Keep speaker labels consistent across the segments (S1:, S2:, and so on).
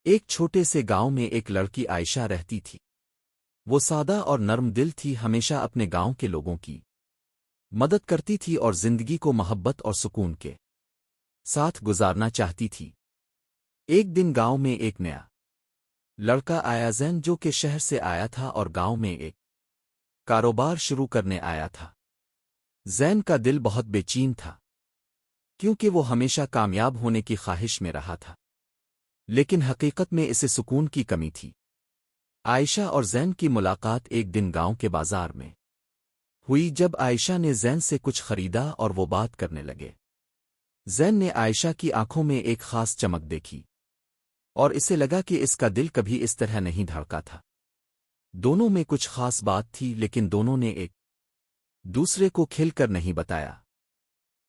S1: ایک چھوٹے سے گاؤں میں ایک لڑکی عائشہ رہتی تھی۔ وہ سادہ اور نرم دل تھی، ہمیشہ اپنے گاؤں کے لوگوں کی مدد کرتی تھی اور زندگی کو محبت اور سکون کے ساتھ گزارنا چاہتی تھی۔ ایک دن گاؤں میں ایک نیا لڑکا آیا، زین، جو کہ شہر سے آیا تھا اور گاؤں میں ایک کاروبار شروع کرنے آیا تھا۔ زین کا دل بہت بے چین تھا، کیونکہ وہ ہمیشہ کامیاب ہونے کی خواہش میں رہا تھا، لیکن حقیقت میں اسے سکون کی کمی تھی۔ عائشہ اور زین کی ملاقات ایک دن گاؤں کے بازار میں ہوئی، جب عائشہ نے زین سے کچھ خریدا اور وہ بات کرنے لگے۔ زین نے عائشہ کی آنکھوں میں ایک خاص چمک دیکھی اور اسے لگا کہ اس کا دل کبھی اس طرح نہیں دھڑکا تھا۔ دونوں میں کچھ خاص بات تھی، لیکن دونوں نے ایک دوسرے کو کھل کر نہیں بتایا۔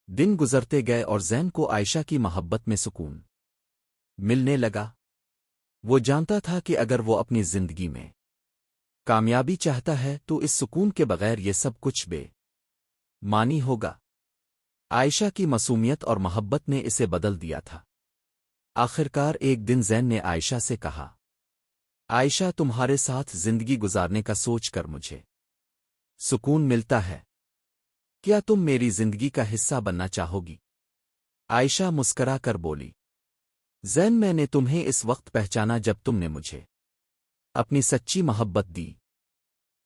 S1: دن گزرتے گئے اور زین کو عائشہ کی محبت میں سکون ملنے لگا۔ وہ جانتا تھا کہ اگر وہ اپنی زندگی میں کامیابی چاہتا ہے تو اس سکون کے بغیر یہ سب کچھ بے معنی ہوگا۔ عائشہ کی معصومیت اور محبت نے اسے بدل دیا تھا۔ آخرکار ایک دن زین نے عائشہ سے کہا، عائشہ، تمہارے ساتھ زندگی گزارنے کا سوچ کر مجھے سکون ملتا ہے۔ کیا تم میری زندگی کا حصہ بننا چاہو گی؟ عائشہ مسکرا کر بولی، زین، میں نے تمہیں اس وقت پہچانا جب تم نے مجھے اپنی سچی محبت دی۔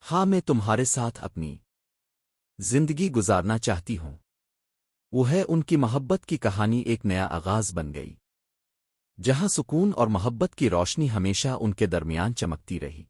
S1: ہاں، میں تمہارے ساتھ اپنی زندگی گزارنا چاہتی ہوں۔ وہ ہے ان کی محبت کی کہانی ایک نیا آغاز بن گئی، جہاں سکون اور محبت کی روشنی ہمیشہ ان کے درمیان چمکتی رہی۔